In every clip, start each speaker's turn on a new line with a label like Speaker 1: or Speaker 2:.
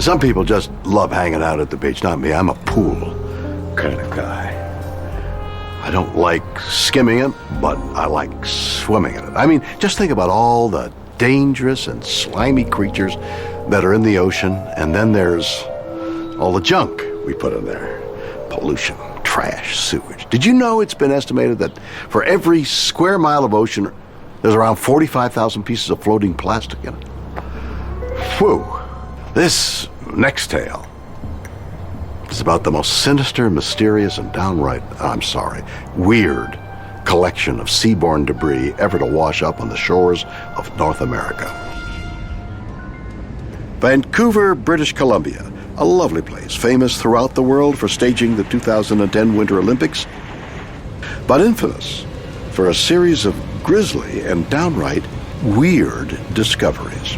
Speaker 1: Some people just love hanging out at the beach. Not me. I'm a pool kind of guy. I don't like skimming it, but I like swimming in it. I mean, just think about all the dangerous and slimy creatures that are in the ocean, and then there's all the junk we put in there. Pollution, trash, sewage. Did you know it's been estimated that for every square mile of ocean, there's around 45,000 pieces of floating plastic in it? Whew. This next tale is about the most sinister, mysterious, and downright, weird collection of seaborne debris ever to wash up on the shores of North America. Vancouver, British Columbia, a lovely place, famous throughout the world for staging the 2010 Winter Olympics, but infamous for a series of grisly and downright weird discoveries.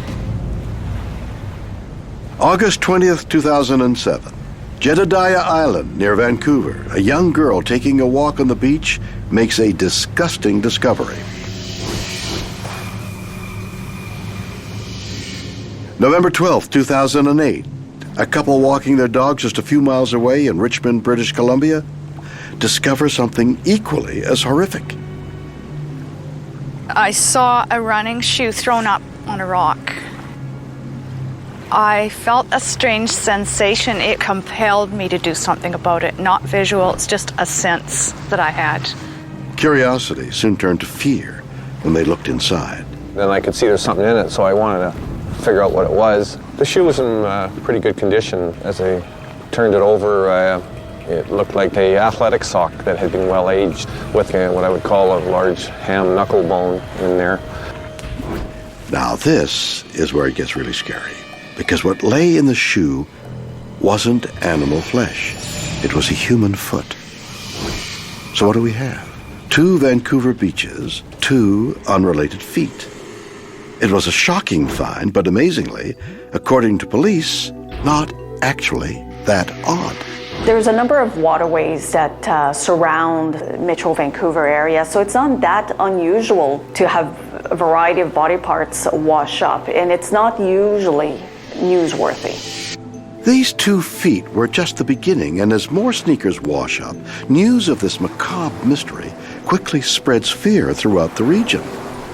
Speaker 1: August 20th, 2007. Jedediah Island near Vancouver. A young girl taking a walk on the beach makes a disgusting discovery. November 12th, 2008. A couple walking their dogs just a few miles away in Richmond, British Columbia, discover something equally as horrific.
Speaker 2: I saw a running shoe thrown up on a rock. I felt a strange sensation. It compelled me to do something about it. Not visual, it's just a sense that I had.
Speaker 1: Curiosity soon turned to fear when they looked inside.
Speaker 3: Then I could see there's something in it, so I wanted to figure out what it was. The shoe was in pretty good condition. As I turned it over, it looked like an athletic sock that had been well aged with what I would call a large ham knuckle bone in there.
Speaker 1: Now this is where it gets really scary, because what lay in the shoe wasn't animal flesh. It was a human foot. So what do we have? 2 Vancouver beaches, 2 unrelated feet. It was a shocking find, but amazingly, according to police, not actually that odd.
Speaker 4: There's a number of waterways that surround Metro Vancouver area, so it's not that unusual to have a variety of body parts wash up, and it's not usually newsworthy.
Speaker 1: These 2 feet were just the beginning, and as more sneakers wash up, news of this macabre mystery quickly spreads fear throughout the region.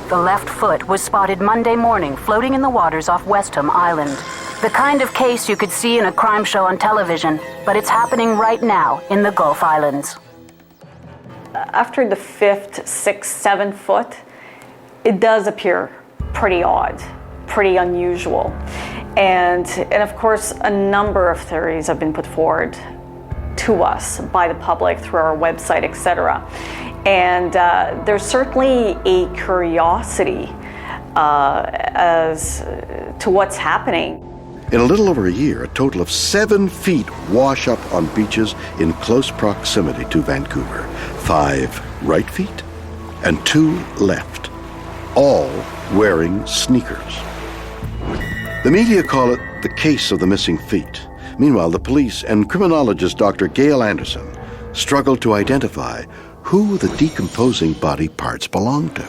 Speaker 5: The left foot was spotted Monday morning floating in the waters off Westham Island. The kind of case you could see in a crime show on television, but it's happening right now in the Gulf Islands.
Speaker 4: After the 5th, 6th, 7th foot, it does appear pretty odd, pretty unusual. And of course, a number of theories have been put forward to us by the public through our website, etc. And there's certainly a curiosity as to what's happening.
Speaker 1: In a little over a year, a total of 7 feet wash up on beaches in close proximity to Vancouver. 5 right feet and 2 left, all wearing sneakers. The media call it the case of the missing feet. Meanwhile, the police and criminologist Dr. Gail Anderson struggle to identify who the decomposing body parts belong to.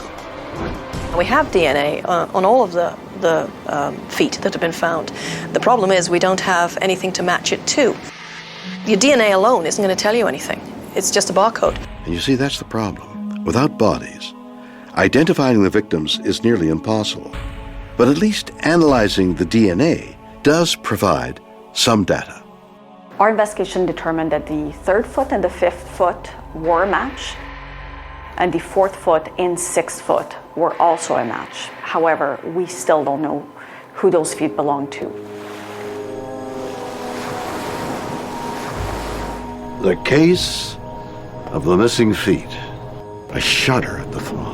Speaker 6: We have DNA on all of the feet that have been found. The problem is we don't have anything to match it to. Your DNA alone isn't going to tell you anything. It's just a barcode.
Speaker 1: And you see, that's the problem. Without bodies, identifying the victims is nearly impossible. But at least analyzing the DNA does provide some data.
Speaker 4: Our investigation determined that the 3rd foot and the 5th foot were a match, and the 4th foot and 6th foot were also a match. However, we still don't know who those feet belong to.
Speaker 1: The case of the missing feet. I shudder at the thought.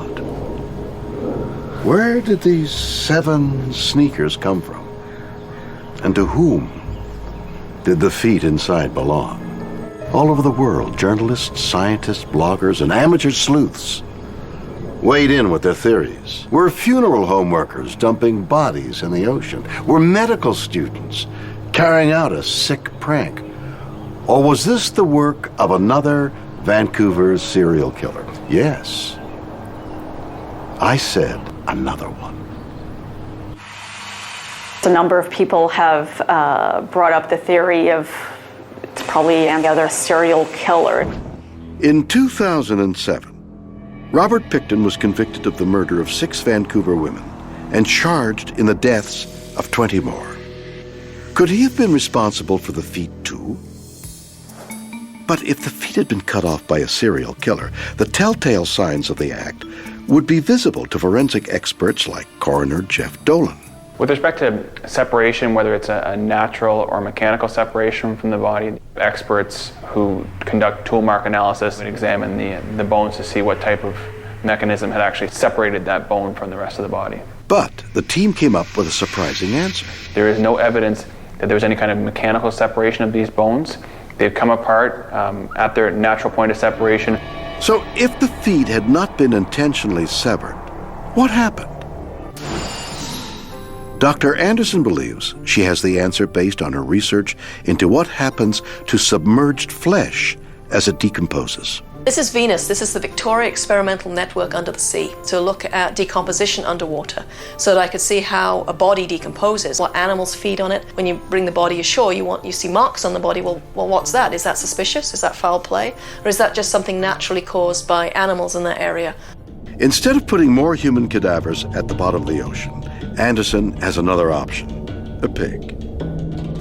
Speaker 1: Where did these 7 sneakers come from? And to whom did the feet inside belong? All over the world, journalists, scientists, bloggers, and amateur sleuths weighed in with their theories. Were funeral home workers dumping bodies in the ocean? Were medical students carrying out a sick prank? Or was this the work of another Vancouver serial killer? Yes, I said another one.
Speaker 4: A number of people have brought up the theory of it's probably another serial killer.
Speaker 1: In 2007, Robert Pickton was convicted of the murder of 6 Vancouver women and charged in the deaths of 20 more. Could he have been responsible for the feet too? But if the feet had been cut off by a serial killer, the telltale signs of the act would be visible to forensic experts like coroner Jeff Dolan.
Speaker 7: With respect to separation, whether it's a natural or mechanical separation from the body, experts who conduct tool mark analysis would examine the bones to see what type of mechanism had actually separated that bone from the rest of the body.
Speaker 1: But the team came up with a surprising answer.
Speaker 7: There is no evidence that there was any kind of mechanical separation of these bones. They've come apart at their natural point of separation.
Speaker 1: So if the feet had not been intentionally severed, what happened? Dr. Anderson believes she has the answer based on her research into what happens to submerged flesh as it decomposes.
Speaker 6: This is Venus. This is the Victoria Experimental Network under the sea, to look at decomposition underwater, so that I could see how a body decomposes, what animals feed on it. When you bring the body ashore, you see marks on the body. Well, what's that? Is that suspicious? Is that foul play? Or is that just something naturally caused by animals in that area?
Speaker 1: Instead of putting more human cadavers at the bottom of the ocean, Anderson has another option: a pig.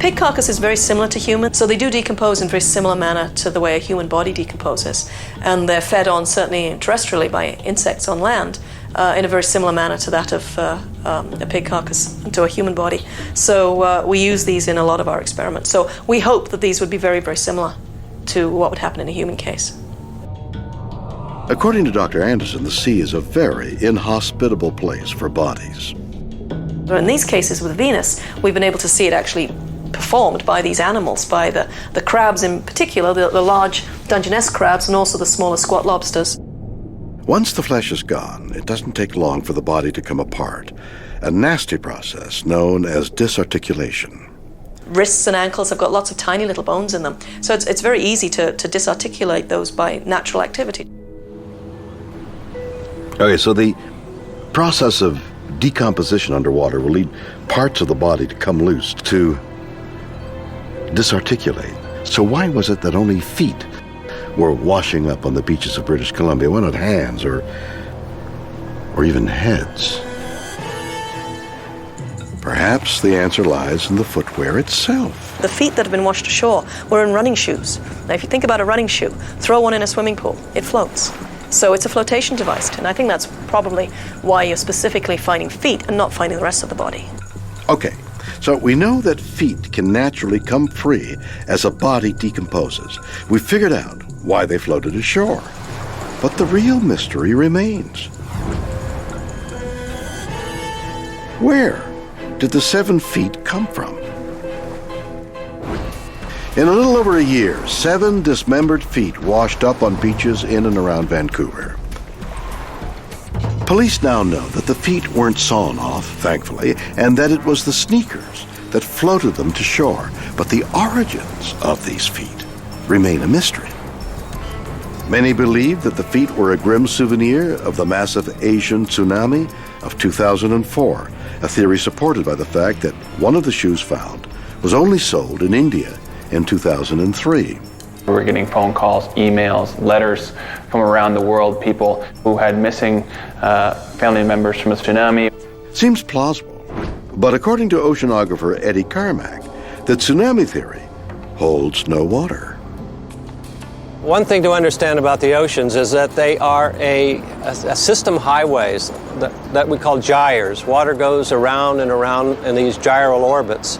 Speaker 6: Pig carcass is very similar to human, so they do decompose in a very similar manner to the way a human body decomposes. And they're fed on, certainly terrestrially, by insects on land in a very similar manner to that of a pig carcass, to a human body. So we use these in a lot of our experiments. So we hope that these would be very, very similar to what would happen in a human case.
Speaker 1: According to Dr. Anderson, the sea is a very inhospitable place for bodies.
Speaker 6: But in these cases with Venus, we've been able to see it actually performed by these animals, by the crabs in particular, the large Dungeness crabs, and also the smaller squat lobsters.
Speaker 1: Once the flesh is gone, it doesn't take long for the body to come apart, a nasty process known as disarticulation.
Speaker 6: Wrists and ankles have got lots of tiny little bones in them, so it's very easy to disarticulate those by natural activity.
Speaker 1: Okay, so the process of decomposition underwater will lead parts of the body to come loose, to disarticulate. So why was it that only feet were washing up on the beaches of British Columbia? Why not hands or even heads? Perhaps the answer lies in the footwear itself.
Speaker 6: The feet that have been washed ashore were in running shoes. Now, if you think about a running shoe, throw one in a swimming pool, it floats. So it's a flotation device, and I think that's probably why you're specifically finding feet and not finding the rest of the body.
Speaker 1: Okay, so we know that feet can naturally come free as a body decomposes. We figured out why they floated ashore. But the real mystery remains. Where did the 7 feet come from? In a little over a year, 7 dismembered feet washed up on beaches in and around Vancouver. Police now know that the feet weren't sawn off, thankfully, and that it was the sneakers that floated them to shore. But the origins of these feet remain a mystery. Many believe that the feet were a grim souvenir of the massive Asian tsunami of 2004, a theory supported by the fact that one of the shoes found was only sold in India in 2003.
Speaker 7: We were getting phone calls, emails, letters from around the world, people who had missing family members from the tsunami.
Speaker 1: Seems plausible, but according to oceanographer Eddie Carmack, the tsunami theory holds no water.
Speaker 8: One thing to understand about the oceans is that they are a system highways that we call gyres. Water goes around and around in these gyral orbits.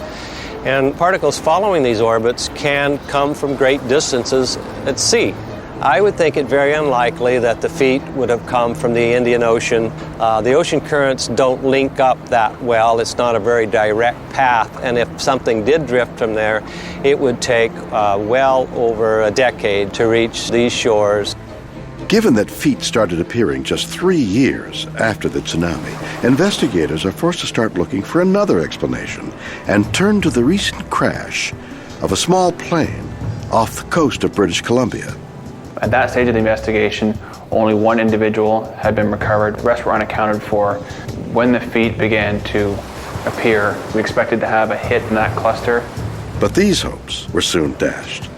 Speaker 8: And particles following these orbits can come from great distances at sea. I would think it very unlikely that the feet would have come from the Indian Ocean. The ocean currents don't link up that well. It's not a very direct path. And if something did drift from there, it would take well over a decade to reach these shores.
Speaker 1: Given that feet started appearing just 3 years after the tsunami, investigators are forced to start looking for another explanation and turn to the recent crash of a small plane off the coast of British Columbia.
Speaker 7: At that stage of the investigation, only 1 individual had been recovered. The rest were unaccounted for. When the feet began to appear. We expected to have a hit in that cluster.
Speaker 1: But these hopes were soon dashed.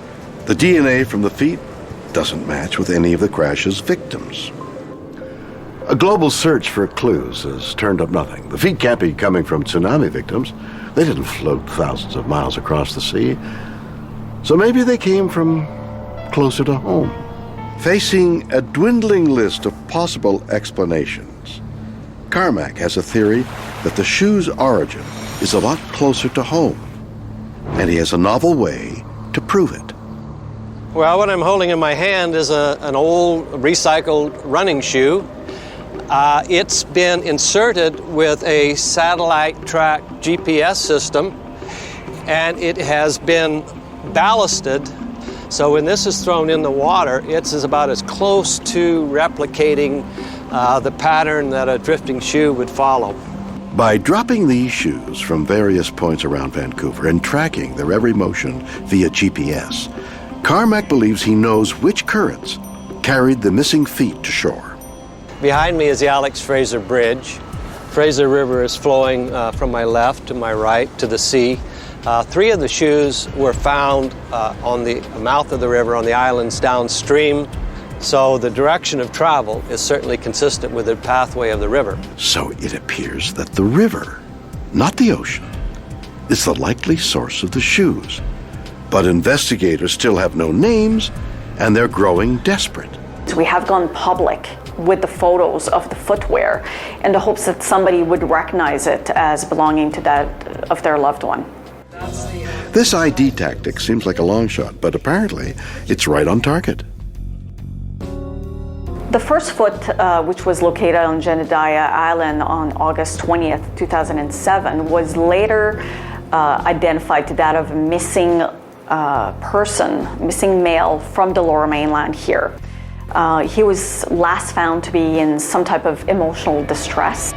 Speaker 1: The DNA from the feet doesn't match with any of the crash's victims. A global search for clues has turned up nothing. The feet can't be coming from tsunami victims. They didn't float thousands of miles across the sea. So maybe they came from closer to home. Facing a dwindling list of possible explanations, Carmack has a theory that the shoe's origin is a lot closer to home, and he has a novel way to prove it.
Speaker 8: Well, what I'm holding in my hand is an old recycled running shoe. It's been inserted with a satellite track GPS system, and it has been ballasted. So when this is thrown in the water, it's about as close to replicating the pattern that a drifting shoe would follow.
Speaker 1: By dropping these shoes from various points around Vancouver and tracking their every motion via GPS, Carmack believes he knows which currents carried the missing feet to shore.
Speaker 8: Behind me is the Alex Fraser Bridge. Fraser River is flowing from my left to my right to the sea. 3 of the shoes were found on the mouth of the river on the islands downstream, so the direction of travel is certainly consistent with the pathway of the river.
Speaker 1: So it appears that the river, not the ocean, is the likely source of the shoes. But investigators still have no names, and they're growing desperate.
Speaker 4: We have gone public with the photos of the footwear in the hopes that somebody would recognize it as belonging to that of their loved one.
Speaker 1: This ID tactic seems like a long shot, but apparently it's right on target.
Speaker 4: The first foot, which was located on Jedediah Island on August 20th, 2007, was later identified to that of a missing missing male from the Lower Mainland here. He was last found to be in some type of emotional distress.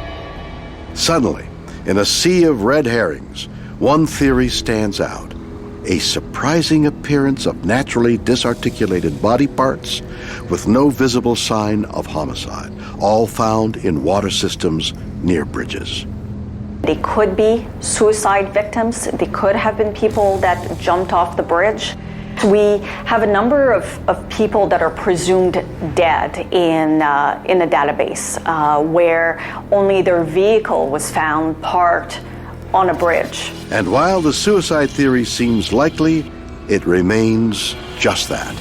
Speaker 1: Suddenly, in a sea of red herrings, one theory stands out: a surprising appearance of naturally disarticulated body parts with no visible sign of homicide, all found in water systems near bridges.
Speaker 4: They could be suicide victims. They could have been people that jumped off the bridge. We have a number of people that are presumed dead in a database where only their vehicle was found parked on a bridge.
Speaker 1: And while the suicide theory seems likely, it remains just that,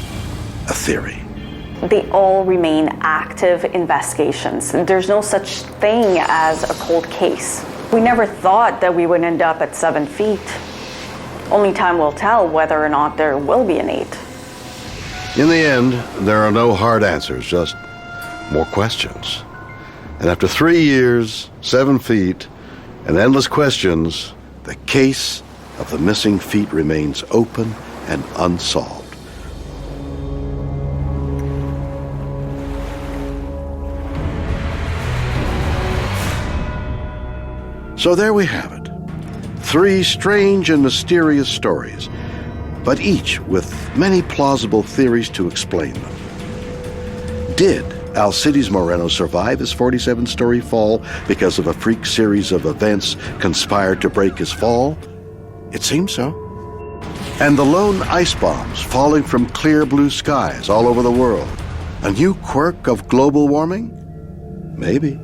Speaker 1: a theory.
Speaker 4: They all remain active investigations. There's no such thing as a cold case. We never thought that we would end up at 7 feet. Only time will tell whether or not there will be an 8.
Speaker 1: In the end, there are no hard answers, just more questions. And after 3 years, 7 feet, and endless questions, the case of the missing feet remains open and unsolved. So there we have it. 3 strange and mysterious stories, but each with many plausible theories to explain them. Did Alcides Moreno survive his 47-story fall because of a freak series of events conspired to break his fall? It seems so. And the lone ice bombs falling from clear blue skies all over the world, a new quirk of global warming? Maybe.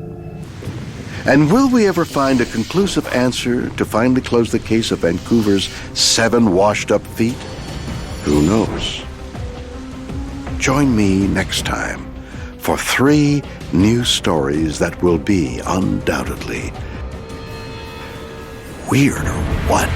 Speaker 1: And will we ever find a conclusive answer to finally close the case of Vancouver's 7 washed-up feet? Who knows? Join me next time for 3 new stories that will be undoubtedly weird or what?